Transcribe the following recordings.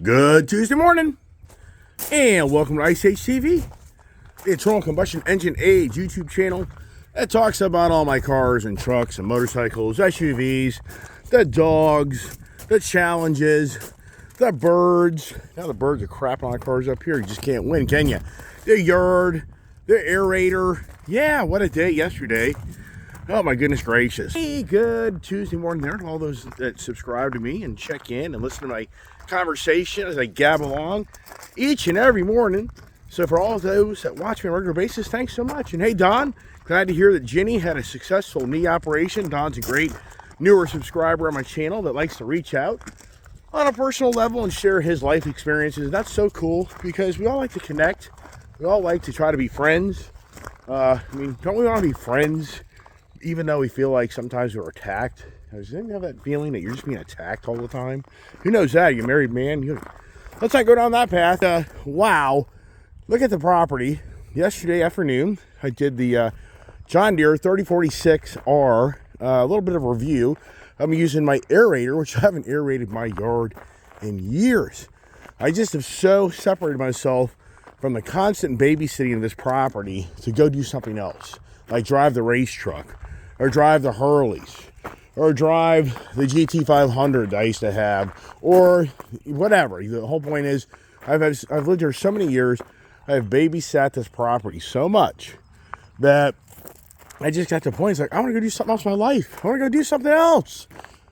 Good Tuesday morning, and welcome to Ice Age TV, the Internal Combustion Engine Age YouTube channel that talks about all my cars and trucks and motorcycles, SUVs, the dogs, the challenges, the birds. Now the birds are crapping on the cars up here. You just can't win, can you? The yard, the aerator. Yeah, what a day yesterday. Oh my goodness gracious. Hey, good Tuesday morning there to all those that subscribe to me and check in and listen to my conversation as I gab along each and every morning. So for all those that watch me on a regular basis, thanks so much. And hey, Don, glad to hear that Jenny had a successful knee operation. Don's a great newer subscriber on my channel that likes to reach out on a personal level and share his life experiences. That's so cool because we all like to connect. We all like to try to be friends. Don't we want to be friends even though we feel like sometimes we're attacked? Does anyone have that feeling that you're just being attacked all the time? Who knows that? You're a married man. Let's not go down that path. Wow. Look at the property. Yesterday afternoon, I did the John Deere 3046R. A little bit of a review. I'm using my aerator, which I haven't aerated my yard in years. I just have so separated myself from the constant babysitting of this property to go do something else. Like drive the race truck, or drive the Hurleys, or drive the GT500 I used to have, or whatever. The whole point is, I've lived here so many years, I have babysat this property so much that I just got to the point, it's like, I want to go do something else in my life. I want to go do something else,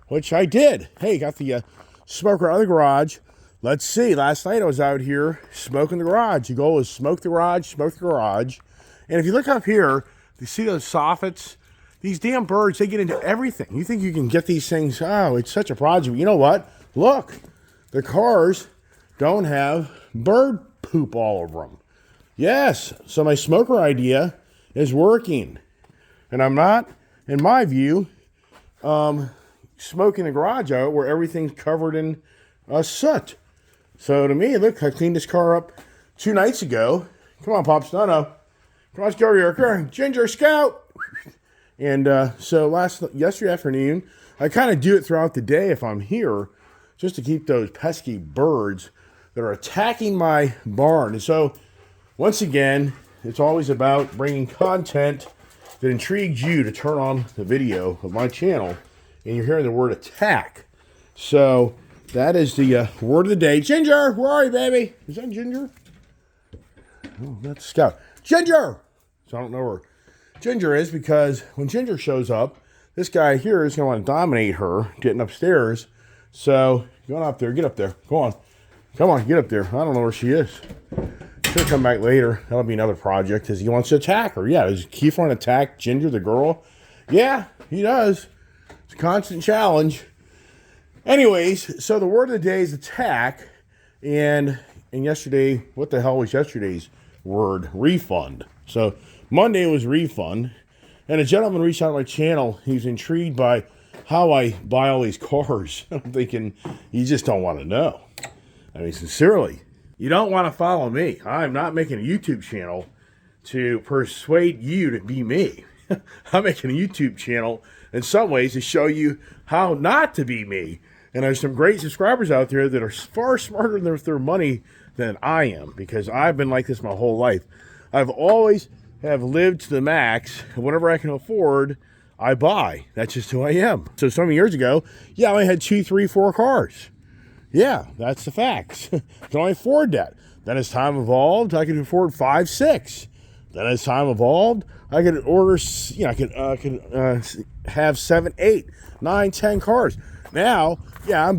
which I did. Hey, got the smoker out of the garage. Let's see, last night I was out here smoking the garage. The goal is smoke the garage, And if you look up here, you see those soffits? These damn birds, they get into everything. You think you can get these things, oh, it's such a project. You know what? Look, the cars don't have bird poop all over them. Yes, so my smoker idea is working. And I'm not, in my view, smoking the garage out where everything's covered in soot. So to me, look, I cleaned this car up 2 nights ago. Come on, Pops. No. Come on, let's go over here. Come on, Ginger Scout. And yesterday afternoon, I kind of do it throughout the day if I'm here, just to keep those pesky birds that are attacking my barn. And so, once again, it's always about bringing content that intrigues you to turn on the video of my channel, and you're hearing the word attack. So, that is the word of the day. Ginger, where are you, baby? Is that Ginger? Oh, that's Scout. Ginger! So I don't know where Ginger is, because when Ginger shows up, this guy here is going to want to dominate her getting upstairs. So, going up there, get up there. Come on, get up there. I don't know where she is. She'll come back later. That'll be another project, because he wants to attack her. Yeah, does Keith want to attack Ginger, the girl? Yeah, he does. It's a constant challenge. Anyways, so the word of the day is attack. And yesterday, what the hell was yesterday's word? Refund. So Monday was refund, and a gentleman reached out to my channel. He's intrigued by how I buy all these cars. I'm thinking, you just don't want to know. I mean, sincerely, you don't want to follow me. I'm not making a YouTube channel to persuade you to be me. I'm making a YouTube channel in some ways to show you how not to be me. And there's some great subscribers out there that are far smarter with their money than I am, because I've been like this my whole life. I've always have lived to the max. Whatever I can afford, I buy. That's just who I am. So some years ago, yeah, I had 2, 3, 4 cars. Yeah, that's the facts. Can only afford that. Then as time evolved, I could afford 5, 6. Then as time evolved, I could order, I could have 7, 8, 9, 10 cars. Now, yeah,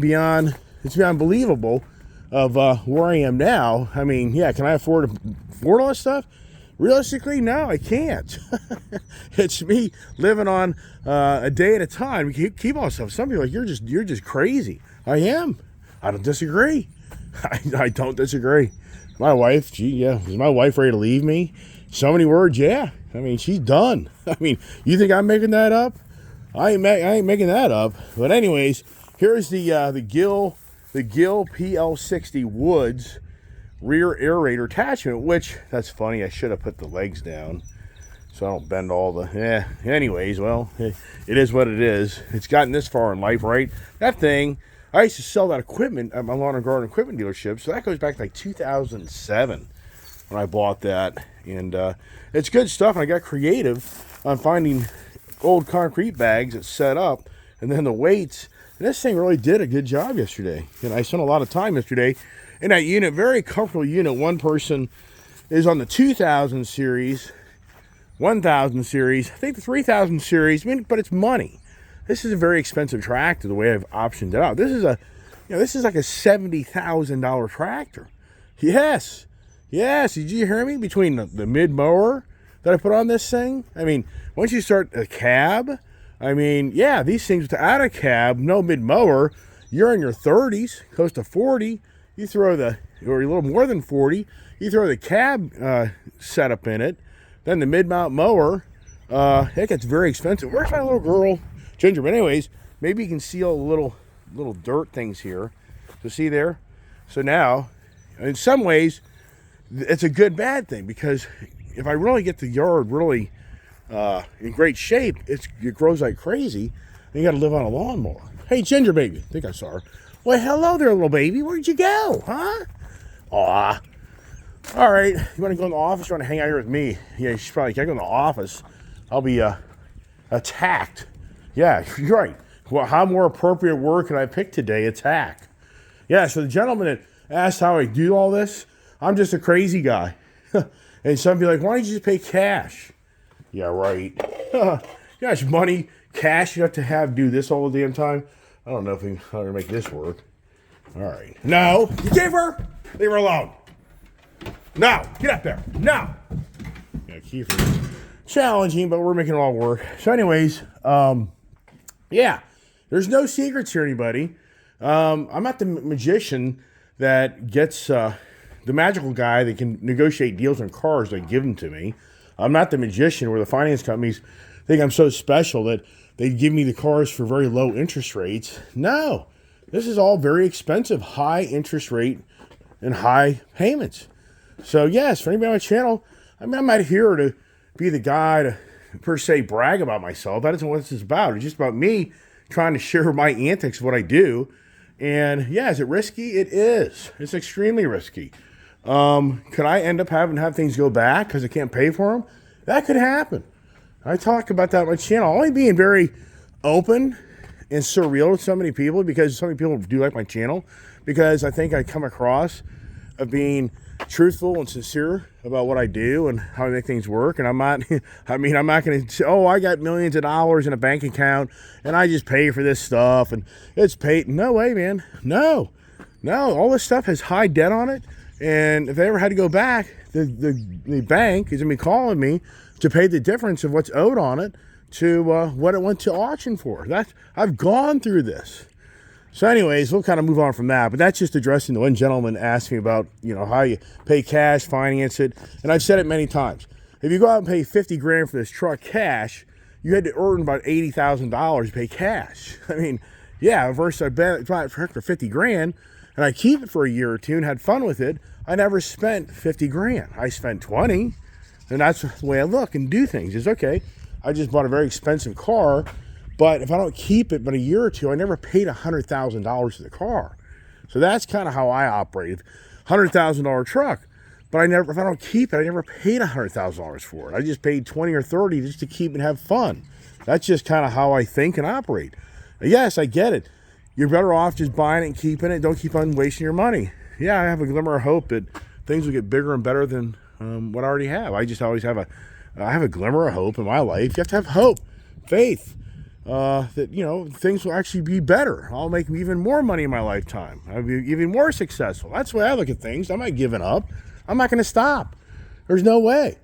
it's beyond believable of where I am now. I mean, yeah, can I afford all that stuff? Realistically, no, I can't. It's me living on a day at a time. We keep all stuff. Some people are like, you're just crazy. I am. I don't disagree. I don't disagree. My wife, is my wife ready to leave me? So many words, yeah. I mean, she's done. I mean, you think I'm making that up? I ain't making that up. But anyways, here's the Gill PL60 Woods rear aerator attachment, which, that's funny, I should have put the legs down so I don't bend all anyways, well, it is what it is. It's gotten this far in life, right? That thing, I used to sell that equipment at my lawn and garden equipment dealership. So that goes back to like 2007 when I bought that. And it's good stuff. And I got creative on finding old concrete bags that set up and then the weights. And this thing really did a good job yesterday. And I spent a lot of time yesterday in that unit, very comfortable unit. One person is on the 2000 series, 1000 series, I think the 3000 series, but it's money. This is a very expensive tractor the way I've optioned it out. This is this is like a $70,000 tractor. Yes. Yes, did you hear me? Between the mid mower that I put on this thing, I mean, once you start a cab, I mean, yeah, these things without a cab, no mid mower, you're in your 30s, close to 40. You throw or a little more than 40. You throw the cab setup in it, then the mid mount mower. It gets very expensive. Where's my little girl, Ginger? But anyways, maybe you can see all the little dirt things here. So see there. So now, in some ways, it's a good bad thing, because if I really get the yard really in great shape, it grows like crazy, and you got to live on a lawnmower. Hey, Ginger baby, I think I saw her. Well, hello there, little baby. Where'd you go, huh? Aw. All right, you want to go in the office? You want to hang out here with me? Yeah, she's probably can't go in the office. I'll be attacked. Yeah, you're right. Well, how more appropriate word can I pick today? Attack. Yeah. So the gentleman that asked how I do all this, I'm just a crazy guy. And some be like, why don't you just pay cash? Yeah, right. Gosh, money, cash, you have to do this all the damn time. I don't know if we can how to make this work. All right. No, you gave her. Leave her alone. No, get up there. No. Yeah, keep her challenging, but we're making it all work. So anyways, yeah, there's no secrets here, anybody. I'm not the magician that gets the magical guy that can negotiate deals on cars that give them to me. I'm not the magician where the finance companies think I'm so special that they give me the cars for very low interest rates. No, this is all very expensive, high interest rate and high payments. So yes, for anybody on my channel, I mean, I'm not here to be the guy to per se brag about myself. That isn't what this is about. It's just about me trying to share my antics of what I do. And yeah, is it risky? It is. It's extremely risky. Could I end up having to have things go back because I can't pay for them? That could happen. I talk about that on my channel. Only being very open and surreal with so many people, because so many people do like my channel, because I think I come across of being truthful and sincere about what I do and how I make things work. And I'm not, I'm not going to say, oh, I got millions of dollars in a bank account and I just pay for this stuff and it's paid. No way, man. No, all this stuff has high debt on it. And if they ever had to go back, the bank is going to be calling me to pay the difference of what's owed on it to what it went to auction for. I've gone through this. So anyways, we'll kind of move on from that. But that's just addressing the one gentleman asked me about, how you pay cash, finance it. And I've said it many times. If you go out and pay 50 grand for this truck cash, you had to earn about $80,000 to pay cash. I mean, yeah, versus I bought it for 50 grand and I keep it for a year or two and had fun with it. I never spent 50 grand. I spent 20. And that's the way I look and do things. It's okay. I just bought a very expensive car, but if I don't keep it but a year or two, I never paid $100,000 for the car. So that's kind of how I operate. $100,000 truck, but if I don't keep it, I never paid $100,000 for it. I just paid 20 or 30 just to keep and have fun. That's just kind of how I think and operate. Yes, I get it. You're better off just buying it and keeping it. Don't keep on wasting your money. Yeah, I have a glimmer of hope that things will get bigger and better than what I already have. I just always have a glimmer of hope in my life. You have to have hope, faith, that, things will actually be better. I'll make even more money in my lifetime. I'll be even more successful. That's the way I look at things. I'm not giving up. I'm not going to stop. There's no way.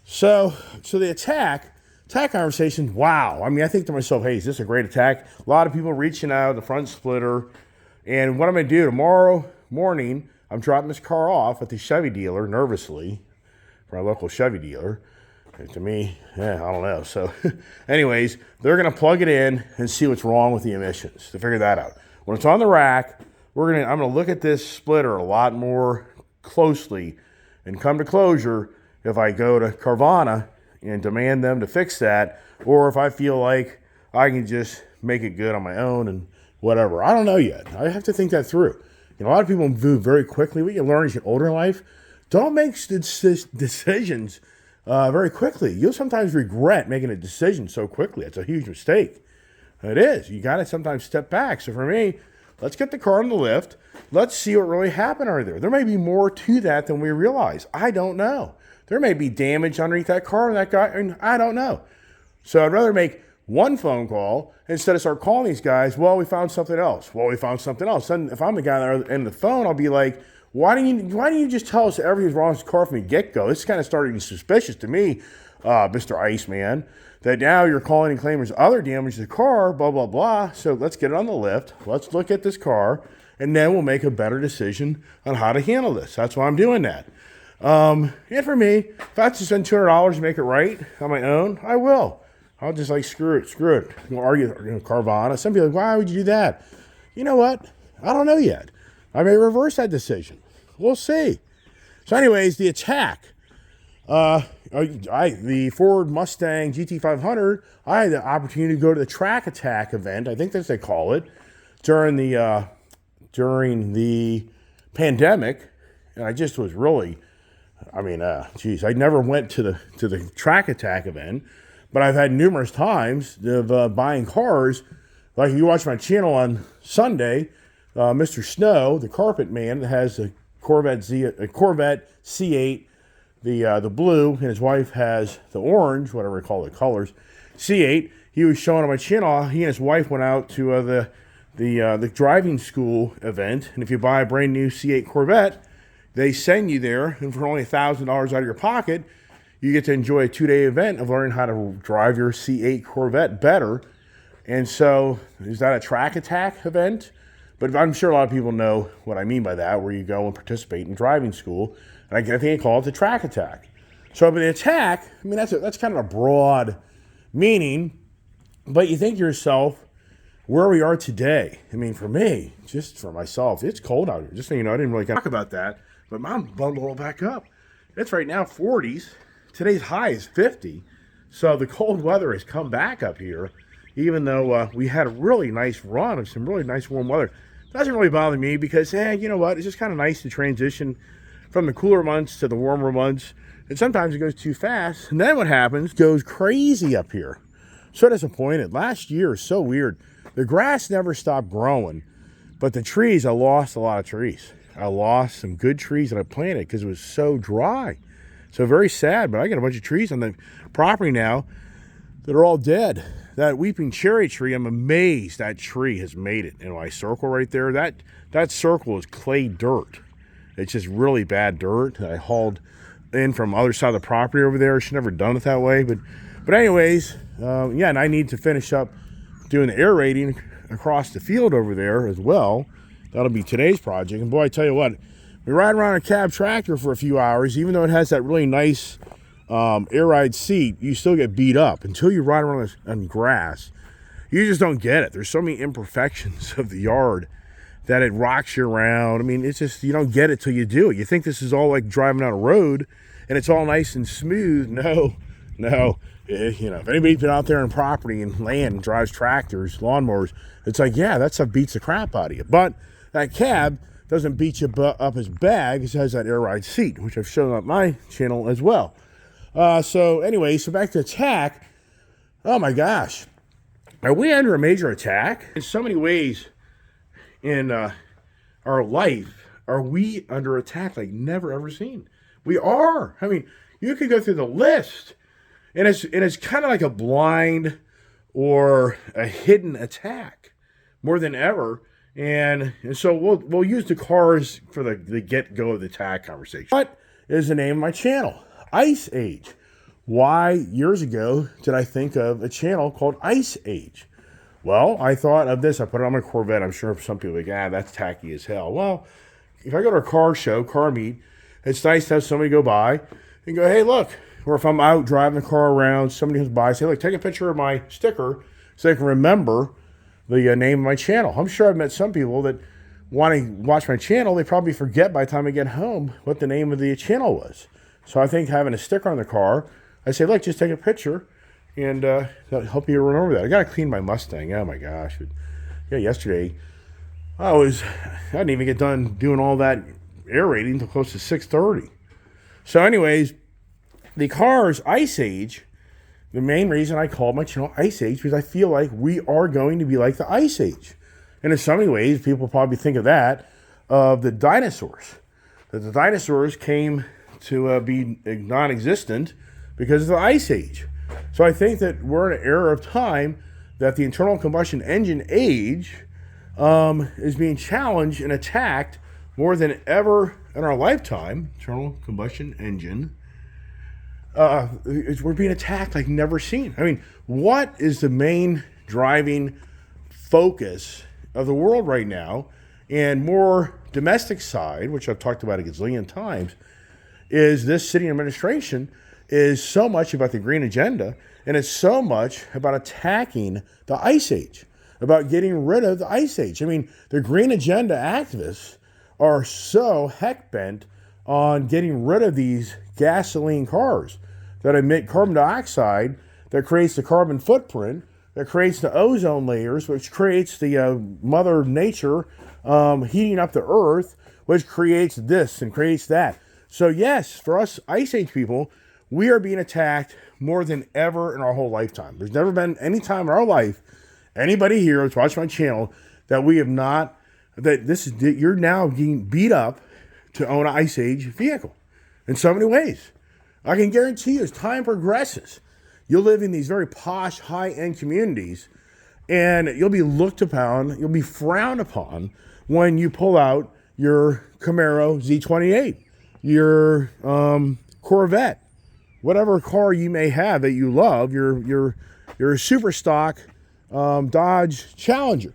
So the attack conversation, wow. I mean, I think to myself, hey, is this a great attack? A lot of people reaching out, the front splitter. And what I'm going to do tomorrow morning, I'm dropping this car off at the Chevy dealer, nervously, for our local Chevy dealer. And to me, I don't know. So anyways, they're going to plug it in and see what's wrong with the emissions to figure that out. When it's on the rack, I'm going to look at this splitter a lot more closely and come to closure if I go to Carvana and demand them to fix that, or if I feel like I can just make it good on my own and whatever. I don't know yet. I have to think that through. You know, a lot of people move very quickly. What you learn as you get older in life, don't make decisions very quickly. You'll sometimes regret making a decision so quickly. It's a huge mistake. It is. You got to sometimes step back. So for me, let's get the car on the lift. Let's see what really happened over there. There may be more to that than we realize. I don't know. There may be damage underneath that car and that guy, and I don't know. So I'd rather make one phone call instead of start calling these guys. Well, we found something else. Well, we found something else. Then if I'm the guy on the end of the phone, I'll be like, why didn't you just tell us everything's wrong with the car from the get-go? This is kind of starting suspicious to me, Mr. Iceman, that now you're calling and claiming there's other damage to the car, blah, blah, blah. So let's get it on the lift. Let's look at this car, and then we'll make a better decision on how to handle this. That's why I'm doing that. And for me, if I have to spend $200 to make it right on my own, I will. I'll just like, screw it. I'm going to argue Carvana. Some people are like, why would you do that? You know what? I don't know yet. I may reverse that decision. We'll see. So anyways, the attack. The Ford Mustang GT500, I had the opportunity to go to the track attack event. I think that's what they call it during the pandemic. And I just was really, I never went to the track attack event, but I've had numerous times of buying cars. Like if you watch my channel on Sunday, Mr. Snow, the carpet man that has a Corvette C8, the blue, and his wife has the orange, whatever you call the colors, C8. He was showing on my channel. He and his wife went out to the driving school event, and if you buy a brand new C8 Corvette, they send you there, and for only $1,000 out of your pocket, you get to enjoy a 2-day event of learning how to drive your C8 Corvette better. And so, is that a track attack event? But I'm sure a lot of people know what I mean by that, where you go and participate in driving school. And I think they call it the track attack. So the attack, that's kind of a broad meaning. But you think to yourself, where we are today. For me, just for myself, it's cold out here. Just so you know, I didn't really talk about that. But I'm bundled back up. It's right now 40s. Today's high is 50. So the cold weather has come back up here. Even though we had a really nice run of some really nice warm weather. It doesn't really bother me because, you know what? It's just kind of nice to transition from the cooler months to the warmer months. And sometimes it goes too fast. And then what happens goes crazy up here. So disappointed. Last year is so weird. The grass never stopped growing. But the trees, I lost a lot of trees. I lost some good trees that I planted because it was so dry. So very sad. But I got a bunch of trees on the property now that are all dead. That weeping cherry tree, I'm amazed that tree has made it. My circle right there, that circle is clay dirt. It's just really bad dirt that I hauled in from the other side of the property over there. I should never done it that way. But anyways, and I need to finish up doing the aerating across the field over there as well. That'll be today's project. And boy, I tell you what, we ride around a cab tractor for a few hours, even though it has that really nice air ride seat, you still get beat up until you ride around on grass. You just don't get it. There's so many imperfections of the yard that it rocks you around. It's just, you don't get it till you do it. You think this is all like driving down a road and it's all nice and smooth. No. If anybody's been out there on property and land and drives tractors, lawnmowers, it's like, yeah, that stuff beats the crap out of you. But that cab doesn't beat you up as bad. It has that air ride seat, which I've shown on my channel as well. So back to attack. Oh my gosh. Are we under a major attack? In so many ways in our life, are we under attack like never ever seen? We are. You could go through the list and it's kind of like a blind or a hidden attack more than ever. And so we'll use the cars for the get-go of the attack conversation. What is the name of my channel? Ice Age. Why, years ago, did I think of a channel called Ice Age? Well, I thought of this. I put it on my Corvette. I'm sure some people are like, that's tacky as hell. Well, if I go to a car show, car meet, it's nice to have somebody go by and go, hey, look. Or if I'm out driving the car around, somebody comes by, say, look, take a picture of my sticker so they can remember the name of my channel. I'm sure I've met some people that want to watch my channel. They probably forget by the time I get home what the name of the channel was. So I think having a sticker on the car, I say, look, just take a picture, and that'll help you remember that. I got to clean my Mustang. Oh, my gosh. Yeah, yesterday I didn't even get done doing all that aerating until close to 6:30. So, anyways, the car's Ice Age. The main reason I called my channel Ice Age because I feel like we are going to be like the Ice Age. And in so many ways, people probably think of that, of the dinosaurs. That the dinosaurs came to be non-existent because of the Ice Age. So I think that we're in an era of time that the internal combustion engine age is being challenged and attacked more than ever in our lifetime. Internal combustion engine. We're being attacked like never seen. I mean, what is the main driving focus of the world right now? And more domestic side, which I've talked about a gazillion times, is this sitting administration is so much about the green agenda, and it's so much about attacking the Ice Age, about getting rid of the Ice Age. I mean, the green agenda activists are so heck bent on getting rid of these gasoline cars that emit carbon dioxide, that creates the carbon footprint, that creates the ozone layers, which creates the Mother Nature heating up the earth, which creates this and creates that. So yes, for us Ice Age people, we are being attacked more than ever in our whole lifetime. There's never been any time in our life, anybody here who's watched my channel, that we have not, you're now getting beat up to own an Ice Age vehicle in so many ways. I can guarantee you as time progresses, you'll live in these very posh, high-end communities, and you'll be looked upon, you'll be frowned upon when you pull out your Camaro Z28, your Corvette, whatever car you may have that you love, your super stock Dodge Challenger.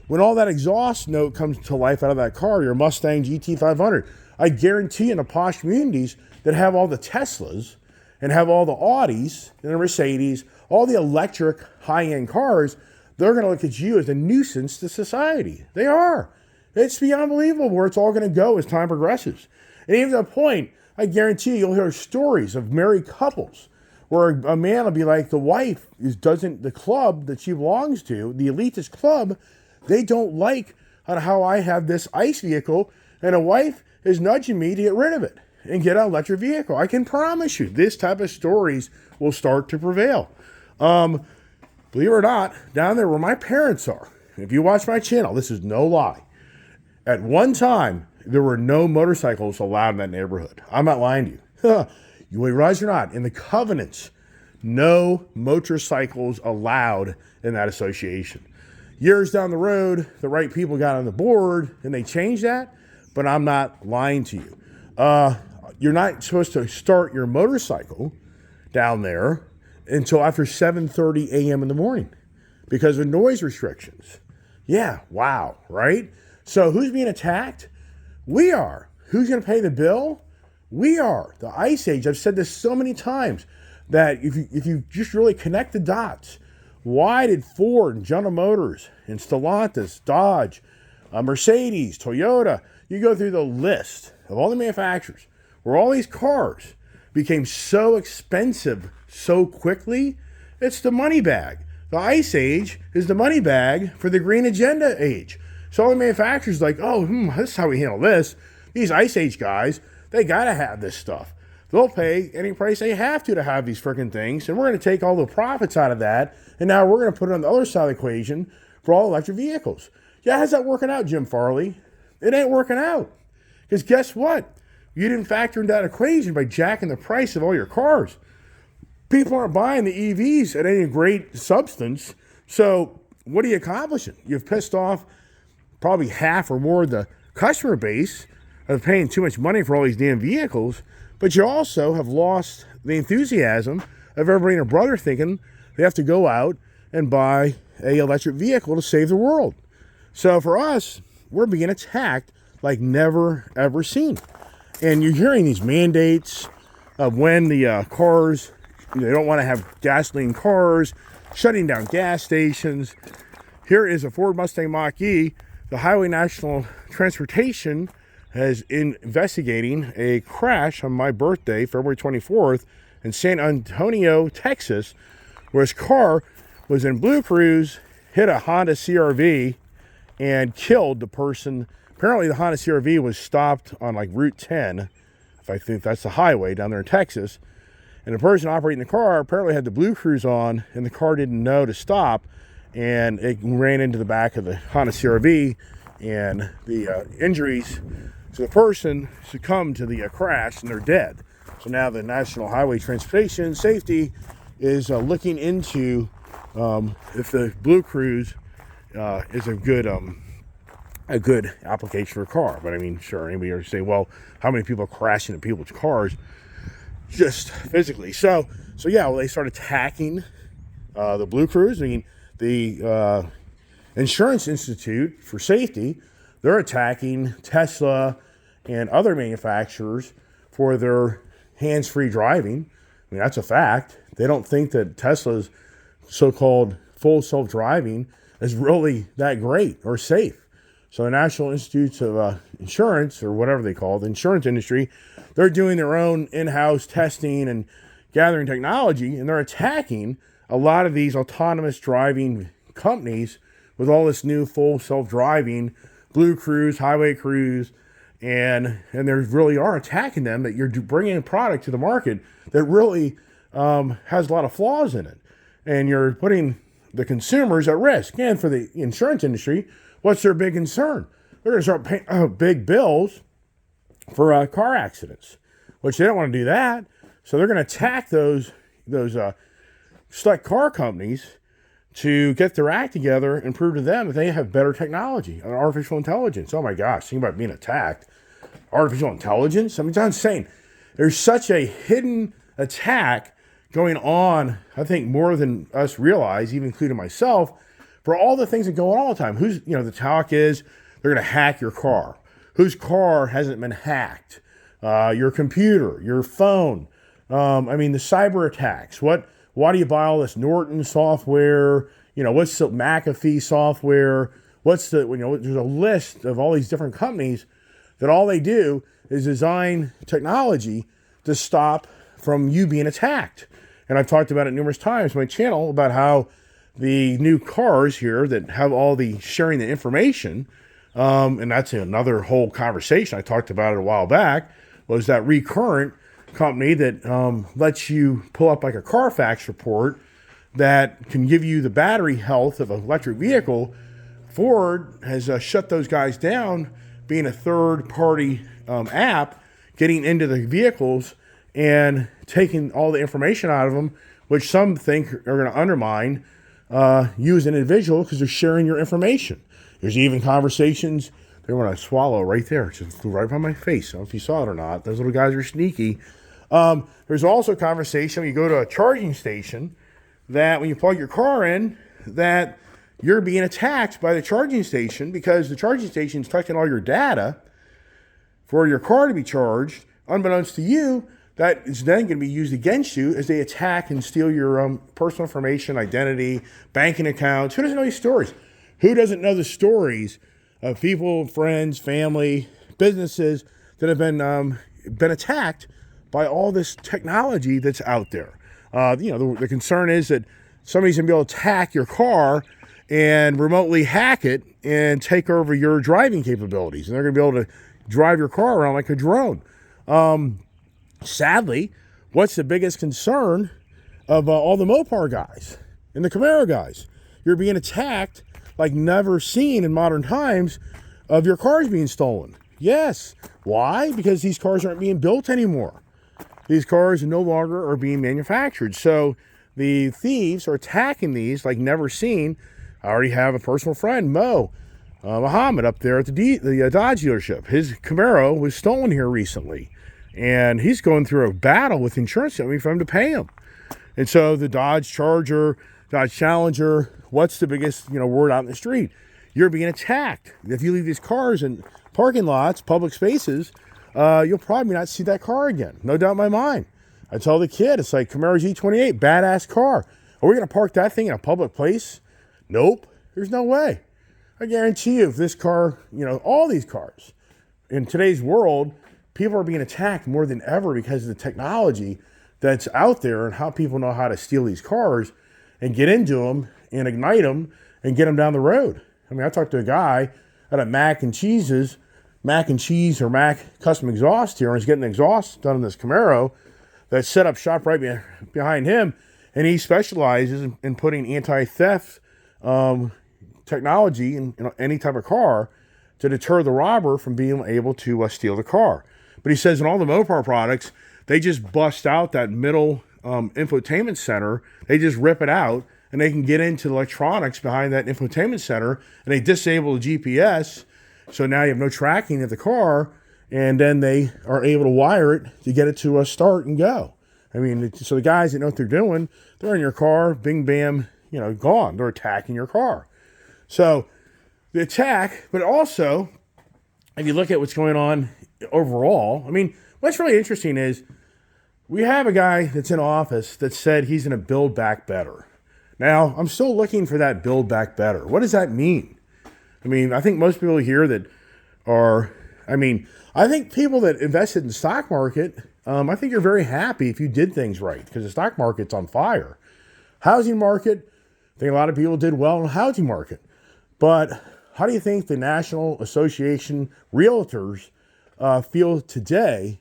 When all that exhaust note comes to life out of that car, your Mustang GT500, I guarantee in the posh communities that have all the Teslas and have all the Audis and the Mercedes, all the electric high-end cars, they're going to look at you as a nuisance to society. They are. It's beyond unbelievable where it's all going to go as time progresses. And even to the point, I guarantee you'll hear stories of married couples where a man will be like, the wife the club that she belongs to, the elitist club, they don't like how I have this ICE vehicle, and a wife is nudging me to get rid of it and get an electric vehicle. I can promise you, this type of stories will start to prevail. Believe it or not, down there where my parents are, if you watch my channel, this is no lie. At one time, there were no motorcycles allowed in that neighborhood. I'm not lying to you. You realize or not, in the covenants, no motorcycles allowed in that association. Years down the road, the right people got on the board and they changed that, but I'm not lying to you. You're not supposed to start your motorcycle down there until after 7:30 a.m. in the morning because of noise restrictions. Yeah, wow, right? So who's being attacked? We are. Who's going to pay the bill? We are. The Ice Age. I've said this so many times that if you just really connect the dots, why did Ford and General Motors and Stellantis, Dodge, Mercedes, Toyota, you go through the list of all the manufacturers where all these cars became so expensive so quickly? It's the money bag. The Ice Age is the money bag for the green agenda age. So all the manufacturers are like, this is how we handle this. These Ice Age guys, they got to have this stuff. They'll pay any price they have to have these freaking things, and we're going to take all the profits out of that, and now we're going to put it on the other side of the equation for all electric vehicles. Yeah, how's that working out, Jim Farley? It ain't working out. Because guess what? You didn't factor in that equation by jacking the price of all your cars. People aren't buying the EVs at any great substance, so what are you accomplishing? You've pissed off probably half or more of the customer base of paying too much money for all these damn vehicles, but you also have lost the enthusiasm of everybody and their brother thinking they have to go out and buy an electric vehicle to save the world. So for us, we're being attacked like never, ever seen. And you're hearing these mandates of when the cars, they don't want to have gasoline cars, shutting down gas stations. Here is a Ford Mustang Mach-E. The Highway National Transportation is investigating a crash on my birthday, February 24th, in San Antonio, Texas, where his car was in Blue Cruise, hit a Honda CR-V, and killed the person. Apparently the Honda CR-V was stopped on like Route 10, if I think that's the highway down there in Texas. And the person operating the car apparently had the Blue Cruise on, and the car didn't know to stop, and it ran into the back of the Honda CR-V, and the injuries to the person succumbed to the crash, and they're dead. So now the National Highway Transportation Safety is looking into if the Blue Cruise is a good application for a car. But I mean, sure, anybody would say, well, how many people are crashing into people's cars just physically? So yeah, well, they started attacking the Blue Cruise. I mean, the Insurance Institute for Safety, they're attacking Tesla and other manufacturers for their hands-free driving. I mean, that's a fact. They don't think that Tesla's so-called full self-driving is really that great or safe. So the National Institutes of Insurance, or whatever they call it, the insurance industry, they're doing their own in-house testing and gathering technology, and they're attacking a lot of these autonomous driving companies with all this new full self-driving, Blue Cruise, Highway Cruise, and they really are attacking them, that you're bringing a product to the market that really has a lot of flaws in it. And you're putting the consumers at risk. And for the insurance industry, what's their big concern? They're going to start paying big bills for car accidents, which they don't want to do that. So they're going to attack those select car companies to get their act together and prove to them that they have better technology and artificial intelligence. Oh my gosh, think about being attacked. Artificial intelligence? I mean, it's insane. There's such a hidden attack going on, I think, more than us realize, even including myself, for all the things that go on all the time. The talk is they're going to hack your car. Whose car hasn't been hacked? Your computer, your phone. The cyber attacks. Why do you buy all this Norton software? What's the McAfee software? There's a list of all these different companies that all they do is design technology to stop from you being attacked. And I've talked about it numerous times on my channel about how the new cars here that have all the sharing the information, and that's another whole conversation. I talked about it a while back, was that Recurrent company that lets you pull up like a Carfax report that can give you the battery health of an electric vehicle. Ford has shut those guys down, being a third-party app, getting into the vehicles and taking all the information out of them, which some think are going to undermine you as an individual because they're sharing your information. There's even conversations. They want to swallow right there. It just flew right by my face. I don't know if you saw it or not. Those little guys are sneaky. There's also a conversation when you go to a charging station that when you plug your car in, that you're being attacked by the charging station because the charging station is collecting all your data for your car to be charged. Unbeknownst to you, that is then going to be used against you as they attack and steal your personal information, identity, banking accounts. Who doesn't know these stories? Who doesn't know the stories of people, friends, family, businesses that have been attacked by all this technology that's out there? The concern is that somebody's going to be able to attack your car and remotely hack it and take over your driving capabilities. And they're going to be able to drive your car around like a drone. Sadly, what's the biggest concern of all the Mopar guys and the Camaro guys? You're being attacked like never seen in modern times of your cars being stolen. Yes. Why? Because these cars aren't being built anymore. These cars no longer are being manufactured. So the thieves are attacking these like never seen. I already have a personal friend, Muhammad, up there at the Dodge dealership. His Camaro was stolen here recently. And he's going through a battle with insurance company for him to pay him. And so the Dodge Charger, Dodge Challenger, what's the biggest word out in the street? You're being attacked. If you leave these cars in parking lots, public spaces, you'll probably not see that car again. No doubt in my mind. I tell the kid, it's like Camaro G28, badass car. Are we going to park that thing in a public place? Nope. There's no way. I guarantee you if this car, all these cars in today's world, people are being attacked more than ever because of the technology that's out there and how people know how to steal these cars and get into them and ignite them and get them down the road. I mean, I talked to a guy at a Mac and Cheese or Mac Custom Exhaust here, and he's getting the exhaust done in this Camaro that's set up shop right behind him, and he specializes in putting anti-theft technology in any type of car to deter the robber from being able to steal the car. But he says in all the Mopar products, they just bust out that middle infotainment center. They just rip it out, and they can get into the electronics behind that infotainment center, and they disable the GPS. So now you have no tracking of the car, and then they are able to wire it to get it to start and go. I mean, so the guys that know what they're doing, they're in your car, bing, bam, gone. They're attacking your car. So the attack, but also, if you look at what's going on overall, I mean, what's really interesting is we have a guy that's in office that said he's going to build back better. Now, I'm still looking for that build back better. What does that mean? I mean, I think most people here that I think people that invested in the stock market, I think you're very happy if you did things right because the stock market's on fire. Housing market, I think a lot of people did well in the housing market. But how do you think the National Association Realtors feel today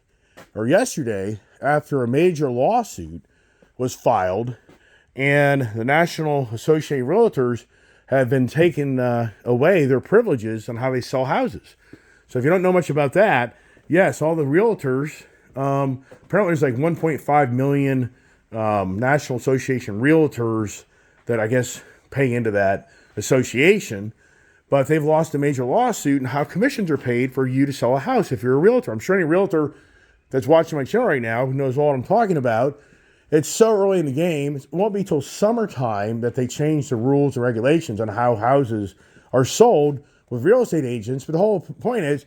or yesterday after a major lawsuit was filed and the National Association Realtors have been taken away their privileges on how they sell houses? So if you don't know much about that, yes, all the realtors, apparently there's like 1.5 million National Association Realtors that I guess pay into that association, but they've lost a major lawsuit and how commissions are paid for you to sell a house if you're a realtor. I'm sure any realtor that's watching my channel right now who knows what I'm talking about. It's so early in the game. It won't be till summertime that they change the rules and regulations on how houses are sold with real estate agents. But the whole point is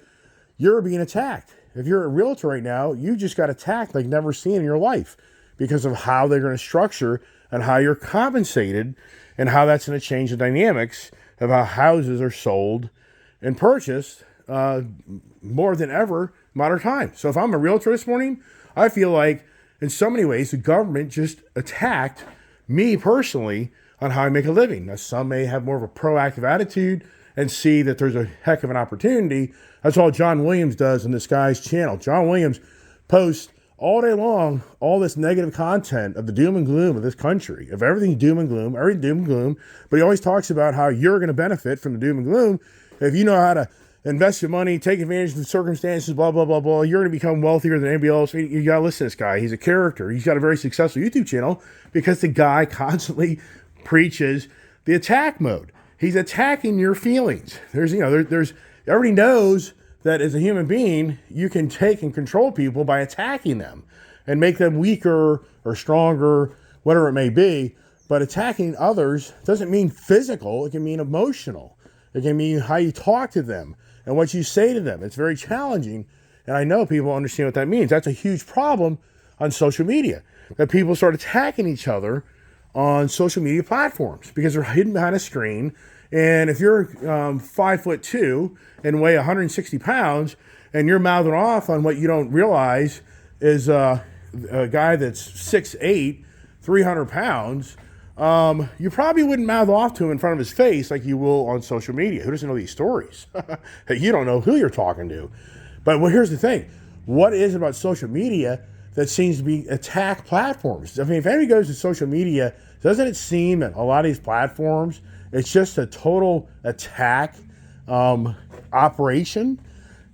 you're being attacked. If you're a realtor right now, you just got attacked like never seen in your life because of how they're going to structure and how you're compensated and how that's going to change the dynamics of how houses are sold and purchased more than ever modern times. So if I'm a realtor this morning, I feel like in so many ways the government just attacked me personally on how I make a living. Now some may have more of a proactive attitude and see that there's a heck of an opportunity. That's all John Williams does on this guy's channel. John Williams posts all day long all this negative content of the doom and gloom of this country, of everything doom and gloom, but he always talks about how you're going to benefit from the doom and gloom if you know how to invest your money, take advantage of the circumstances, blah, blah, blah, blah. You're going to become wealthier than anybody else. You got to listen to this guy. He's a character. He's got a very successful YouTube channel because the guy constantly preaches the attack mode. He's attacking your feelings. There's everybody knows that as a human being, you can take and control people by attacking them and make them weaker or stronger, whatever it may be. But attacking others doesn't mean physical. It can mean emotional. It can mean how you talk to them and what you say to them. It's very challenging. And I know people understand what that means. That's a huge problem on social media, that people start attacking each other on social media platforms because they're hidden behind a screen. And if you're 5'2" and weigh 160 pounds and you're mouthing off on what you don't realize is a guy that's 6'8", 300 pounds, you probably wouldn't mouth off to him in front of his face like you will on social media. Who doesn't know these stories? You don't know who you're talking to. But here's the thing. What is about social media that seems to be attack platforms? I mean, if anybody goes to social media, doesn't it seem that a lot of these platforms, it's just a total attack operation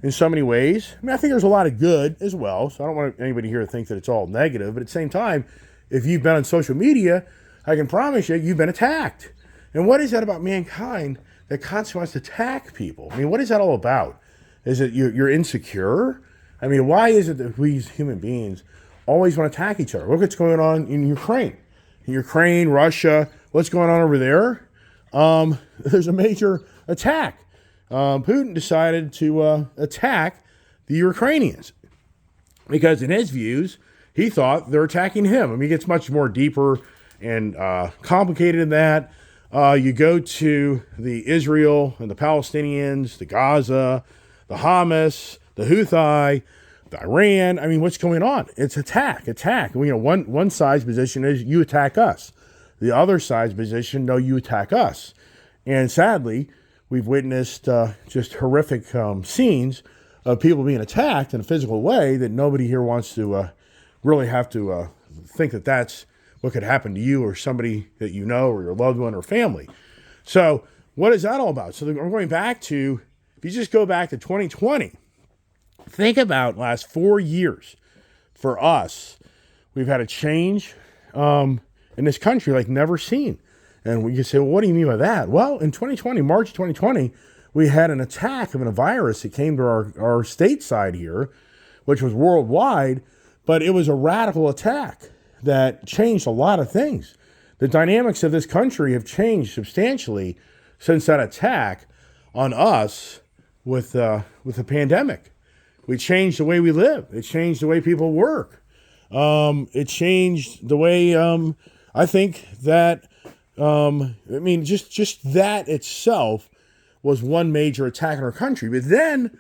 in so many ways? I mean, I think there's a lot of good as well, so I don't want anybody here to think that it's all negative, but at the same time, if you've been on social media, I can promise you, you've been attacked. And what is that about mankind that constantly wants to attack people? I mean, what is that all about? Is it you're insecure? I mean, why is it that we as human beings always want to attack each other? Look what's going on in Ukraine. Ukraine, Russia, what's going on over there? There's a major attack. Putin decided to attack the Ukrainians because in his views, he thought they're attacking him. I mean, it gets much more deeper and complicated than that. You go to the Israel and the Palestinians, the Gaza, the Hamas, the Houthi, the Iran. I mean, what's going on? It's attack. One side's position is you attack us. The other side's position, no, you attack us. And sadly, we've witnessed just horrific scenes of people being attacked in a physical way that nobody here wants to really have to think that that's what could happen to you or somebody that you know or your loved one or family. So what is that all about? So I'm going back to, if you just go back to 2020, think about last 4 years for us. We've had a change in this country like never seen. And we can say, well, what do you mean by that? Well, in 2020, March 2020, we had an attack of a virus that came to our state side here, which was worldwide, but it was a radical attack that changed a lot of things. The dynamics of this country have changed substantially since that attack on us with the pandemic. We changed the way we live. It changed the way people work. It changed the way I think that, just that itself was one major attack on our country. But then,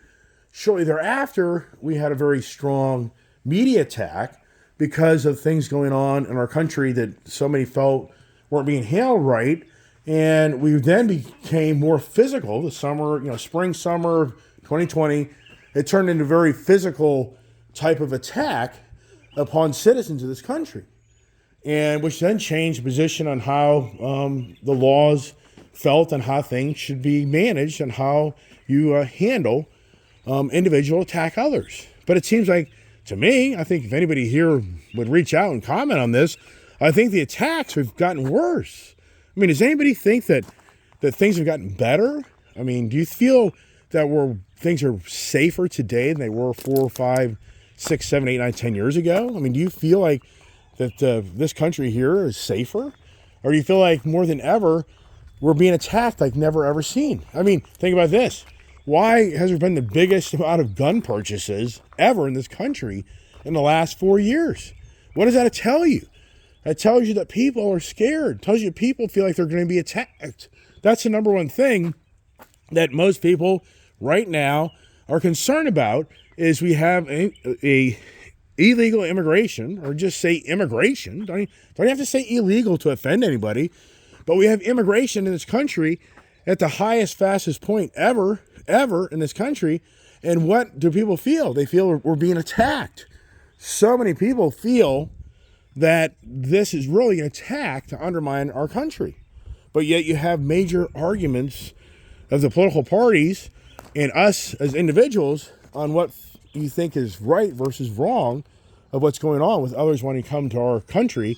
shortly thereafter, we had a very strong media attack because of things going on in our country that so many felt weren't being handled right. And we then became more physical. The summer, spring, summer of 2020, it turned into a very physical type of attack upon citizens of this country. And which then changed the position on how the laws felt and how things should be managed and how you handle individual attack others. But it seems like, to me, I think if anybody here would reach out and comment on this, I think the attacks have gotten worse. I mean, does anybody think that things have gotten better? I mean, do you feel that things are safer today than they were 4, 5, 6, 7, 8, 9, 10 years ago? I mean, do you feel like that this country here is safer? Or do you feel like more than ever, we're being attacked like never ever seen? I mean, think about this. Why has there been the biggest amount of gun purchases ever in this country in the last 4 years? What does that tell you? That tells you that people are scared. It tells you people feel like they're going to be attacked. That's the number one thing that most people right now are concerned about, is we have a illegal immigration, or just say immigration. Don't have to say illegal to offend anybody, but we have immigration in this country at the highest, fastest point ever in this country. And what do people feel? They feel we're being attacked. So many people feel that this is really an attack to undermine our country. But yet you have major arguments of the political parties and us as individuals on what you think is right versus wrong of what's going on, with others wanting to come to our country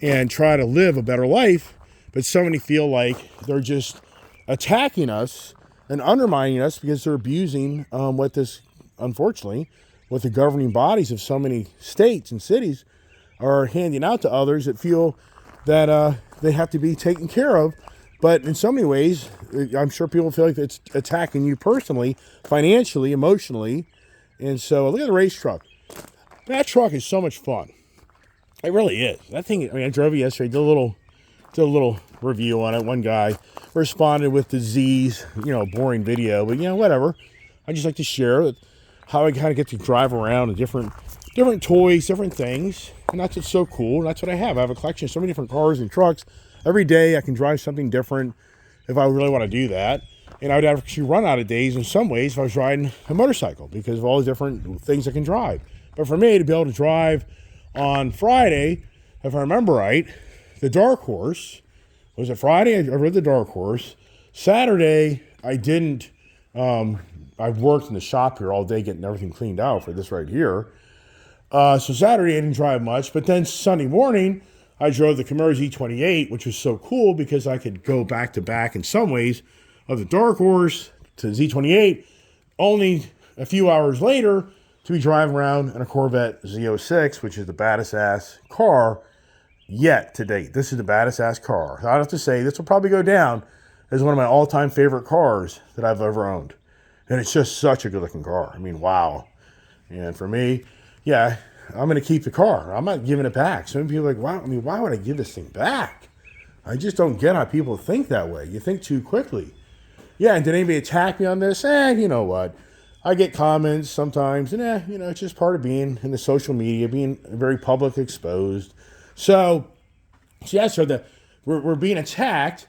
and try to live a better life. But so many feel like they're just attacking us and undermining us because they're abusing unfortunately, what the governing bodies of so many states and cities are handing out to others that feel that they have to be taken care of. But in so many ways, I'm sure people feel like it's attacking you personally, financially, emotionally. And so look at the race truck. That truck is so much fun. It really is. That thing, I drove it yesterday, did a little review on it. One guy responded with the Z's, boring video, but whatever. I just like to share how I kind of get to drive around and different toys, different things. And that's what's so cool. That's what I have. I have a collection of so many different cars and trucks. Every day I can drive something different if I really want to do that. And I would actually run out of days in some ways if I was riding a motorcycle because of all the different things I can drive. But for me to be able to drive on Friday, if I remember right, the Dark Horse, was it Friday? I rode the Dark Horse. Saturday, I didn't. I worked in the shop here all day getting everything cleaned out for this right here. So Saturday I didn't drive much, but then Sunday morning I drove the Camaro Z28, which was so cool because I could go back to back in some ways of the Dark Horse to Z28, only a few hours later to be driving around in a Corvette Z06, which is the baddest ass car yet to date. This is the baddest ass car. I have to say, this will probably go down as one of my all-time favorite cars that I've ever owned. And it's just such a good-looking car. Wow. And for me, yeah, I'm going to keep the car. I'm not giving it back. Some people are like, wow, why would I give this thing back? I just don't get how people think that way. You think too quickly. Yeah, and did anybody attack me on this? You know what? I get comments sometimes, and it's just part of being in the social media, being very public exposed. So we're being attacked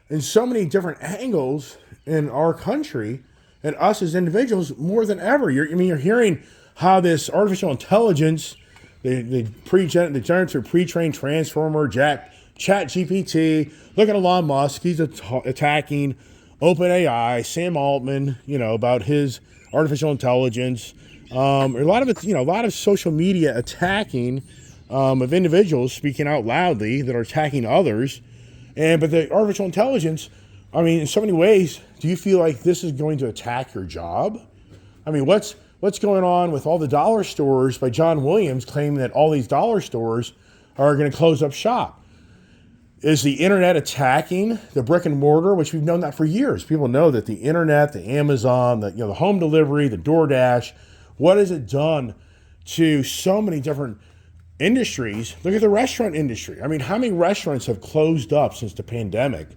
in so many different angles in our country and us as individuals more than ever. You're hearing how this artificial intelligence, the generative pre-trained transformer, chat GPT, look at Elon Musk, he's attacking OpenAI, Sam Altman, about his artificial intelligence. A lot of social media attacking of individuals speaking out loudly that are attacking others. But the artificial intelligence, in so many ways, do you feel like this is going to attack your job? What's going on with all the dollar stores by John Williams claiming that all these dollar stores are going to close up shop? Is the internet attacking the brick and mortar, which we've known that for years? People know that the internet, the Amazon, the home delivery, the DoorDash, what has it done to so many different industries? Look at the restaurant industry. How many restaurants have closed up since the pandemic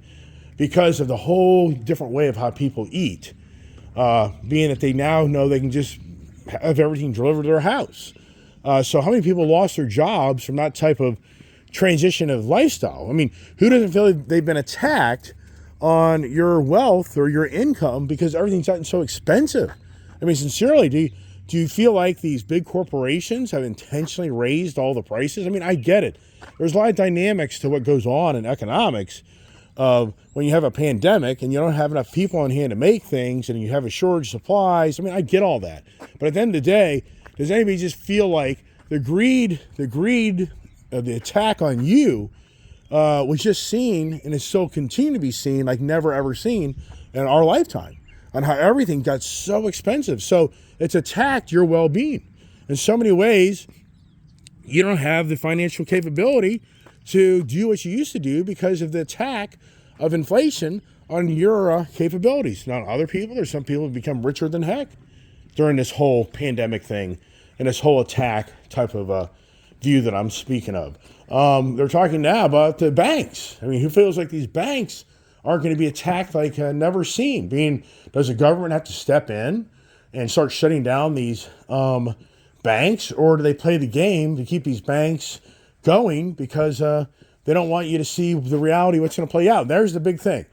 because of the whole different way of how people eat, being that they now know they can just have everything delivered to their house. So how many people lost their jobs from that type of transition of lifestyle? Who doesn't feel like they've been attacked on your wealth or your income because everything's gotten so expensive? Sincerely, do you feel like these big corporations have intentionally raised all the prices? I get it. There's a lot of dynamics to what goes on in economics of when you have a pandemic and you don't have enough people on hand to make things and you have a shortage of supplies. I get all that. But at the end of the day, does anybody just feel like the greed of the attack on you was just seen and is still continue to be seen like never ever seen in our lifetime, on how everything got so expensive? So it's attacked your well-being. In so many ways, you don't have the financial capability to do what you used to do because of the attack of inflation on your capabilities. Not other people. There's some people who have become richer than heck during this whole pandemic thing and this whole attack type of view that I'm speaking of. They're talking now about the banks. Who feels like these banks aren't going to be attacked like never seen? Does the government have to step in and start shutting down these banks, or do they play the game to keep these banks going because they don't want you to see the reality of what's going to play out? There's the big thing.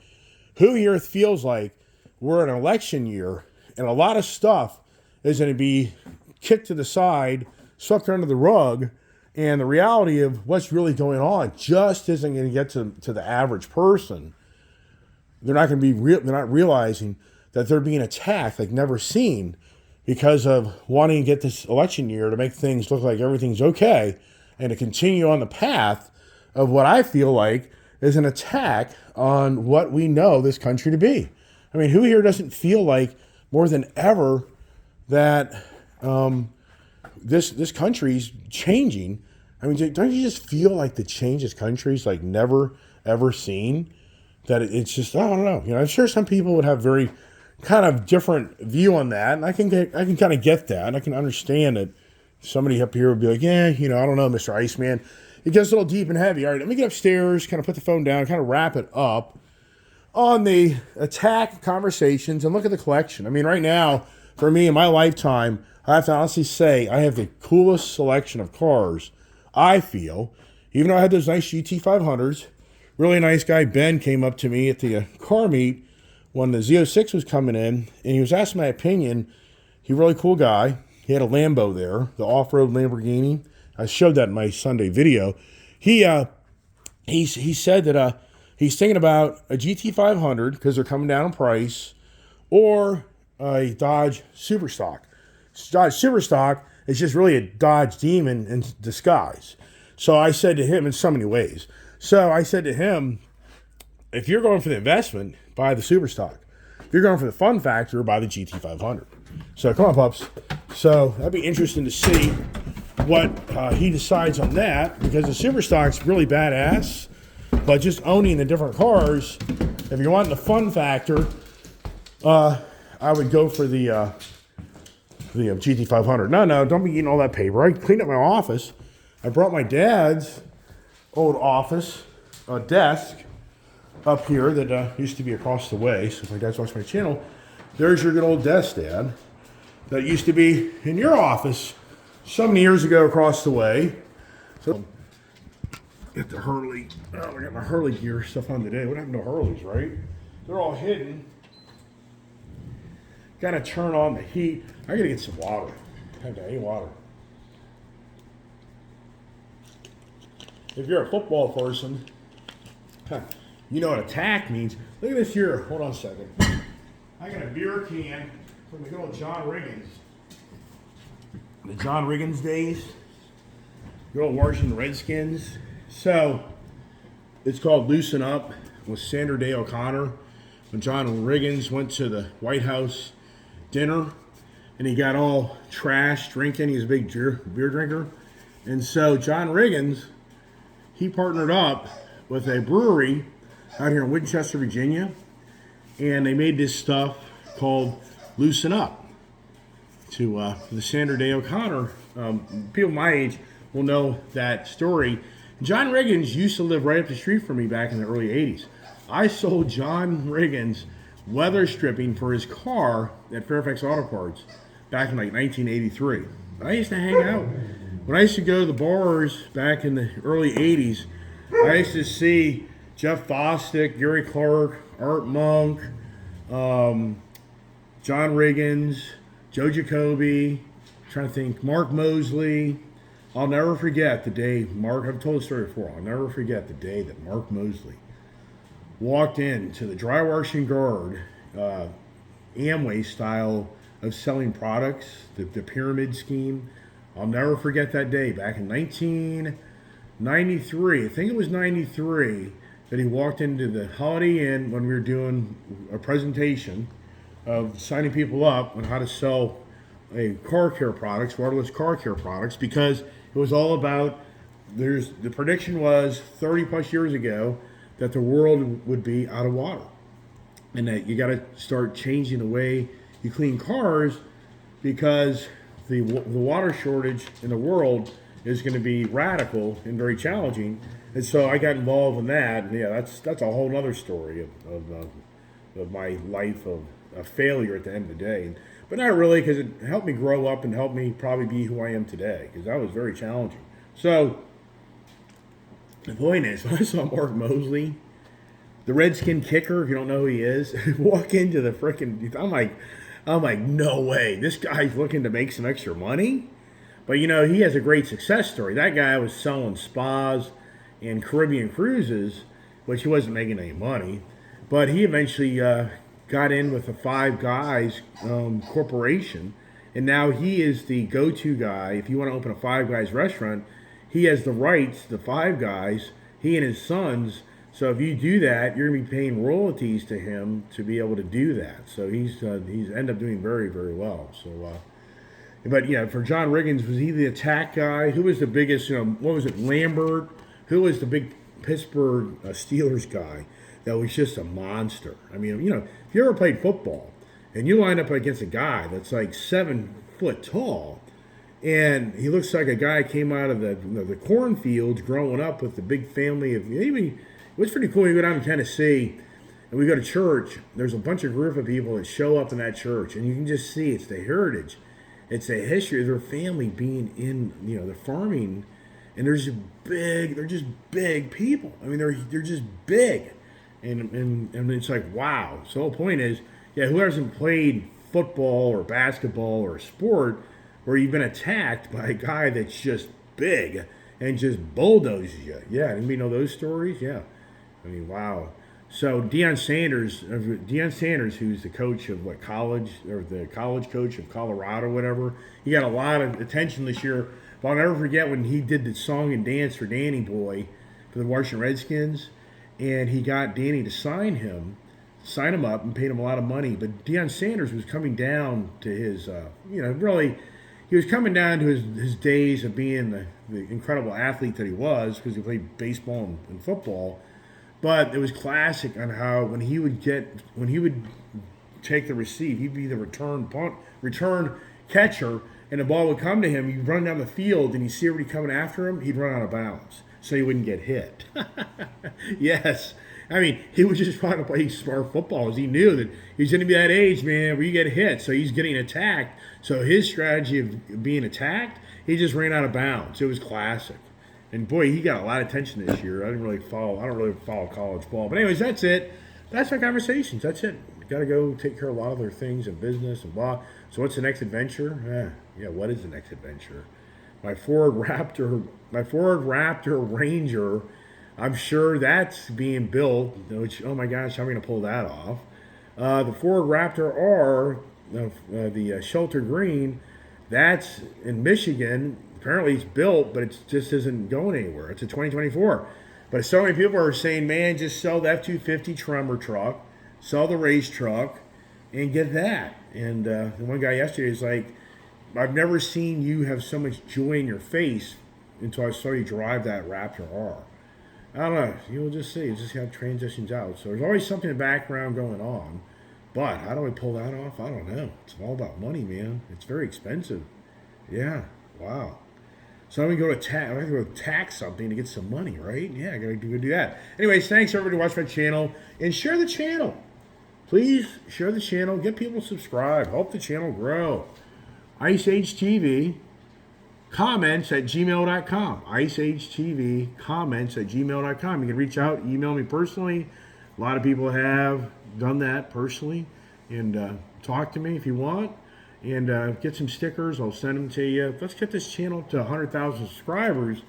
Who here feels like we're in an election year and a lot of stuff is going to be kicked to the side, swept under the rug, and the reality of what's really going on just isn't going to get to the average person? They're not going to be they're not realizing that they're being attacked like never seen because of wanting to get this election year to make things look like everything's okay and to continue on the path of what I feel like is an attack on what we know this country to be. Who here doesn't feel like more than ever that this country's changing? Don't you just feel like the change this country's like never ever seen? That it's just, I don't know. I'm sure some people would have very kind of different view on that, and I can kind of get that. I can understand it. Somebody up here would be like, yeah, I don't know, Mr. Iceman. It gets a little deep and heavy. All right, let me get upstairs, kind of put the phone down, kind of wrap it up on the attack conversations and look at the collection. Right now, for me in my lifetime, I have to honestly say I have the coolest selection of cars, I feel. Even though I had those nice GT500s, really nice guy Ben came up to me at the car meet when the Z06 was coming in, and he was asking my opinion. He's a really cool guy. He had a Lambo there, the off-road Lamborghini. I showed that in my Sunday video. He said that he's thinking about a GT500 because they're coming down in price, or a Dodge Superstock. Dodge Superstock is just really a Dodge Demon in disguise. So I said to him, in so many ways. So I said to him, if you're going for the investment, buy the Superstock. If you're going for the fun factor, buy the GT500. So come on, pups. So that'd be interesting to see what he decides on that, because the Superstock's really badass. But just owning the different cars, if you're wanting the fun factor, I would go for the GT500. No, don't be eating all that paper. I cleaned up my office. I brought my dad's old office desk up here that used to be across the way. So if my dad's watching my channel, there's your good old desk, Dad, that used to be in your office so many years ago across the way. So Get the Hurley. Oh, I got my Hurley gear stuff on today. What happened to Hurleys, right? They're all hidden. Gotta turn on the heat. I gotta get some water. I have any water. If you're a football person, you know what attack means. Look at this here. Hold on a second. I got a beer can from the good old John Riggins. The John Riggins days. Good old Washington Redskins. So, it's called Loosen Up with Sandra Day O'Connor. When John Riggins went to the White House dinner and he got all trashed drinking. He was a big beer drinker. And so John Riggins, he partnered up with a brewery out here in Winchester, Virginia, and they made this stuff called Loosen Up to the Sandra Day O'Connor. People my age will know that story. John Riggins used to live right up the street from me back in the early 80s. I sold John Riggins weather stripping for his car at Fairfax Auto Parts back in like 1983. I used to hang out. When I used to go to the bars back in the early 80s, I used to see Jeff Fostick, Gary Clark, Art Monk, John Riggins, Joe Jacoby, I'm trying to think, Mark Mosley. I'll never forget the day I've told the story before, I'll never forget the day that Mark Mosley walked into the dry washing guard, Amway style of selling products, the pyramid scheme. I'll never forget that day back in 1993. I think it was 93 that he walked into the Holiday Inn when we were doing a presentation of signing people up on how to sell car care products, waterless car care products, because it was all about, the prediction was 30 plus years ago that the world would be out of water, and that you got to start changing the way you clean cars, because the water shortage in the world is going to be radical and very challenging. And so I got involved in that, and yeah, that's a whole other story of my life of a failure at the end of the day. But not really, because it helped me grow up and helped me probably be who I am today, because that was very challenging. So the point is, when I saw Mark Mosley, the Redskin kicker, if you don't know who he is, walk into the frickin', I'm like, no way, this guy's looking to make some extra money. But he has a great success story. That guy was selling spas and Caribbean cruises, which he wasn't making any money. But he eventually got in with the Five Guys corporation, and now he is the go-to guy. If you want to open a Five Guys restaurant, he has the rights, the Five Guys, he and his sons. So if you do that, you're going to be paying royalties to him to be able to do that. So he's ended up doing very, very well. So, but yeah, for John Riggins, was he the attack guy? Who was the biggest? What was it? Lambert. Who was the big Pittsburgh Steelers guy that was just a monster? I mean, if you ever played football and you line up against a guy that's like 7 foot tall, and he looks like a guy came out of the cornfields growing up with the big family of. What's pretty cool, you go down to Tennessee and we go to church, there's a bunch of group of people that show up in that church, and you can just see it's the heritage, it's the history of their family being in the farming, and they're just big people. I mean, they're just big, and it's like, wow. So the point is, who hasn't played football or basketball or a sport where you've been attacked by a guy that's just big and just bulldozes you? Yeah, anybody know those stories? Yeah. I mean, wow. So Deion Sanders, who's the coach of college, or the college coach of Colorado, or whatever, he got a lot of attention this year. But I'll never forget when he did the song and dance for Danny Boy for the Washington Redskins, and he got Danny to sign him up and paid him a lot of money. But Deion Sanders was coming down to his, really, he was coming down to his days of being the incredible athlete that he was, because he played baseball and football. But it was classic on how when he would take the receive, he'd be the return catcher, and the ball would come to him. He'd run down the field, and he'd see everybody coming after him. He'd run out of bounds so he wouldn't get hit. Yes. I mean, he was just trying to play smart football, as he knew that he's going to be that age, man, where you get hit. So he's getting attacked. So his strategy of being attacked, he just ran out of bounds. It was classic. And boy, he got a lot of attention this year. I don't really follow college ball. But anyways, that's it. That's my conversations. That's it. Got to go take care of a lot of other things in business and blah. So what's the next adventure? Yeah, what is the next adventure? My Ford Raptor Ranger. I'm sure that's being built. Which, oh my gosh, how am I going to pull that off? The Ford Raptor R, the Shelter Green, that's in Michigan. Apparently it's built, but it just isn't going anywhere. It's a 2024. But so many people are saying, man, just sell the F-250 Tremor truck, sell the race truck, and get that. And the one guy yesterday is like, I've never seen you have so much joy in your face until I saw you drive that Raptor R. I don't know. You'll just see. It's just how it transitions out. So there's always something in the background going on. But how do I pull that off? I don't know. It's all about money, man. It's very expensive. Yeah. Wow. So I'm going to go tax something to get some money, right? Yeah, I got to go do that. Anyways, thanks everybody to watch my channel. And share the channel. Please share the channel. Get people to subscribe. Help the channel grow. Ice Age TV. Comments at gmail.com. IceAgeTV comments at gmail.com. You can reach out, email me personally. A lot of people have done that personally. And talk to me if you want. And get some stickers. I'll send them to you. Let's get this channel to 100,000 subscribers.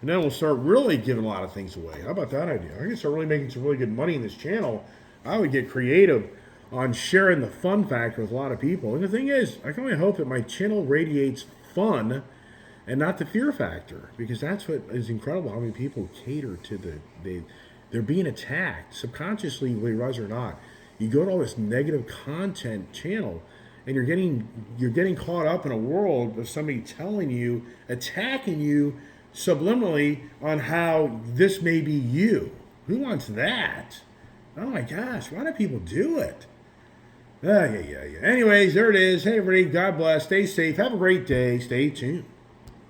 And then we'll start really giving a lot of things away. How about that idea? I can start really making some really good money in this channel. I would get creative on sharing the fun factor with a lot of people. And the thing is, I can only hope that my channel radiates fun and not the fear factor, because that's what is incredible, how many people cater to they're being attacked subconsciously, whether you realize it or not. You go to all this negative content channel, and you're getting caught up in a world of somebody telling you, attacking you subliminally on how this may be you. Who wants that? Oh my gosh, why do people do it? Yeah. Anyways, there it is. Hey everybody, God bless. Stay safe. Have a great day. Stay tuned.